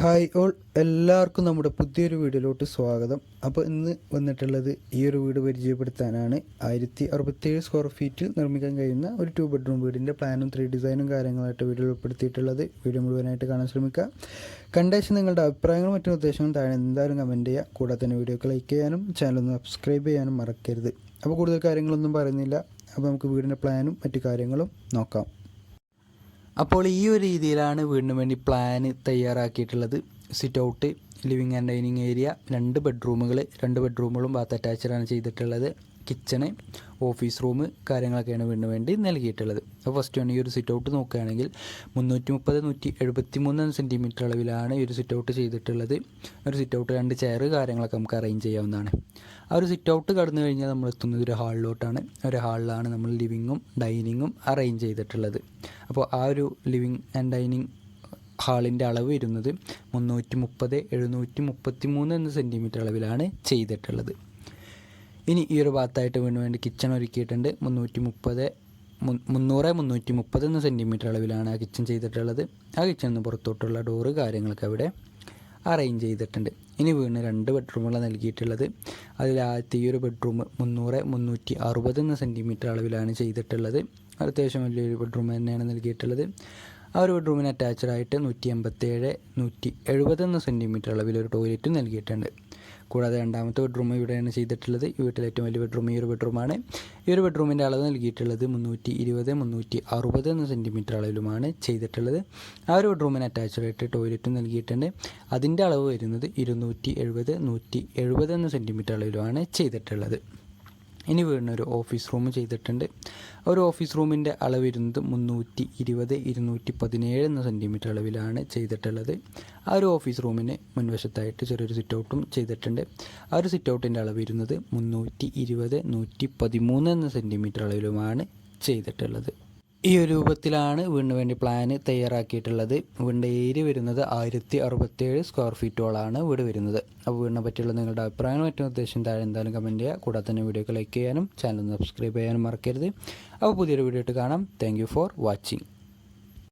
Hi all, എല്ലാവർക്കും നമ്മുടെ പുതിയൊരു വീഡിയോയിലോട്ട് സ്വാഗതം. അപ്പോൾ ഇന്ന് വന്നിട്ടുള്ളത് ഈ ഒരു വീട് പരിചയപ്പെടുത്താനാണ്. 1067 സ്ക്വയർ ഫീറ്റിൽ നിർമ്മിക്കാൻ കഴിയുന്ന ഒരു 2 ബെഡ്റൂം വീടിൻ്റെ പ്ലാനും 3 ഡിസൈനും കാര്യങ്ങളായിട്ട് വീഡിയോ ഉൾപ്പെടുത്തിയിട്ടുള്ളത്. വീഡിയോ മുഴുവനായിട്ട് കാണാൻ ശ്രമിക്കുക. കണ്ടേഷൻ നിങ്ങളുടെ അഭിപ്രായങ്ങളും മറ്റു നിർദ്ദേശങ്ങളും താഴെ എന്തായാലും കമൻറ്റ് ചെയ്യുക. കൂടാതെ തന്നെ വീഡിയോക്ക് ലൈക്ക് ചെയ്യാനും ചാനലൊന്ന് സബ്സ്ക്രൈബ് ചെയ്യാനും മറക്കരുത്. അപ്പോൾ കൂടുതൽ കാര്യങ്ങളൊന്നും പറയുന്നില്ല. അപ്പോൾ നമുക്ക് വീടിൻ്റെ പ്ലാനും മറ്റു കാര്യങ്ങളും നോക്കാം. അപ്പോൾ ഈ ഒരു രീതിയിലാണ് വീടിന് വേണ്ടി പ്ലാന് തയ്യാറാക്കിയിട്ടുള്ളത്. Sit out, living and dining area, 2 ബെഡ്റൂമുകളും ബാത്ത് അറ്റാച്ച്ഡാണ് ചെയ്തിട്ടുള്ളത്. കിച്ചണ്, ഓഫീസ് റൂം കാര്യങ്ങളൊക്കെയാണ് വീടിന് വേണ്ടി നൽകിയിട്ടുള്ളത്. അപ്പോൾ ഫസ്റ്റ് വൺ ഈ ഒരു സിറ്റ് ഔട്ട് നോക്കുകയാണെങ്കിൽ 330-173 സെൻറ്റിമീറ്റർ അളവിലാണ് ഈ ഒരു സിറ്റ് ഔട്ട് ചെയ്തിട്ടുള്ളത്. ഒരു സിറ്റ് ഔട്ട് 2 ചെയർ കാര്യങ്ങളൊക്കെ നമുക്ക് അറേഞ്ച് ചെയ്യാവുന്നതാണ്. ആ ഒരു സിറ്റ് ഔട്ട് കടന്നു കഴിഞ്ഞാൽ നമ്മൾ എത്തുന്നത് ഒരു ഹാളിലോട്ടാണ്. ഒരു ഹാളിലാണ് നമ്മൾ ലിവിങ്ങും ഡൈനിങ്ങും അറേഞ്ച് ചെയ്തിട്ടുള്ളത്. അപ്പോൾ ആ ഒരു ലിവിങ് ആൻഡ് ഡൈനിങ് ഹാളിൻ്റെ അളവ് വരുന്നത് 330-733 സെൻറ്റിമീറ്റർ അളവിലാണ് ചെയ്തിട്ടുള്ളത്. ഇനി ഈ ഒരു ഭാഗത്തായിട്ട് വേണ്ടി കിച്ചൺ ഒരുക്കിയിട്ടുണ്ട്. 330 സെൻറ്റിമീറ്റർ അളവിലാണ് ആ കിച്ചൺ ചെയ്തിട്ടുള്ളത്. ആ കിച്ചണിന് പുറത്തോട്ടുള്ള ഡോറ് കാര്യങ്ങളൊക്കെ അവിടെ അറേഞ്ച് ചെയ്തിട്ടുണ്ട്. ഇനി വീണ് 2 ബെഡ്റൂമുകളാണ് നൽകിയിട്ടുള്ളത്. അതിൽ ആദ്യത്തെ ഈ ഒരു ബെഡ്റൂം 360 സെൻറ്റിമീറ്റർ അളവിലാണ് ചെയ്തിട്ടുള്ളത്. അത്യാവശ്യം വലിയൊരു ബെഡ്റൂം തന്നെയാണ് നൽകിയിട്ടുള്ളത്. ആ ഒരു ബെഡ്റൂമിന് അറ്റാച്ച്ഡായിട്ട് 187 സെൻറ്റിമീറ്റർ അളവിലൊരു ടോയ്ലറ്റും നൽകിയിട്ടുണ്ട്. കൂടാതെ രണ്ടാമത്തെ ബെഡ്റൂം ഇവിടെയാണ് ചെയ്തിട്ടുള്ളത്. ഈ വീട്ടിലെ ഏറ്റവും വലിയ ബെഡ്റൂം ഈ ഒരു ബെഡ്റൂമാണ്. ഈ ഒരു ബെഡ്റൂമിൻ്റെ അളവ് നൽകിയിട്ടുള്ളത് 320-360 സെൻറ്റിമീറ്റർ അളവിലുമാണ് ചെയ്തിട്ടുള്ളത്. ആ ഒരു ബെഡ്റൂമിന് അറ്റാച്ച്ഡായിട്ട് ടോയ്ലറ്റും നൽകിയിട്ടുണ്ട്. അതിൻ്റെ അളവ് വരുന്നത് 270-170 സെൻറ്റിമീറ്റർ അളവിലുമാണ് ചെയ്തിട്ടുള്ളത്. ഇനി വീടിനൊരു ഓഫീസ് റൂം ചെയ്തിട്ടുണ്ട്. ഒരു ഓഫീസ് റൂമിൻ്റെ അളവ് വരുന്നത് 320-217 സെൻറ്റിമീറ്റർ അളവിലാണ് ചെയ്തിട്ടുള്ളത്. ആ ഒരു ഓഫീസ് റൂമിന് മുൻവശത്തായിട്ട് ചെറിയൊരു സിറ്റ് ഔട്ടും ചെയ്തിട്ടുണ്ട്. ആ ഒരു സിറ്റ് ഔട്ടിൻ്റെ അളവ് വരുന്നത് 320-113 സെൻറ്റിമീറ്റർ അളവിലുമാണ് ചെയ്തിട്ടുള്ളത്. ഈ ഒരു രൂപത്തിലാണ് വീടിന് വേണ്ടി പ്ലാന് തയ്യാറാക്കിയിട്ടുള്ളത്. വീടിൻ്റെ ഏരിയ വരുന്നത് 1067 സ്ക്വയർ ഫീറ്റോളാണ് വീട് വരുന്നത്. അപ്പോൾ വീടിനെ പറ്റിയുള്ള നിങ്ങളുടെ അഭിപ്രായങ്ങളും മറ്റു നിർദ്ദേശം താഴെ എന്തായാലും കമൻറ്റ് ചെയ്യുക. കൂടാതെ തന്നെ വീഡിയോക്ക് ലൈക്ക് ചെയ്യാനും ചാനൽ സബ്സ്ക്രൈബ് ചെയ്യാനും മറക്കരുത്. അപ്പോൾ പുതിയൊരു വീഡിയോ ആയിട്ട് കാണാം. Thank you for watching.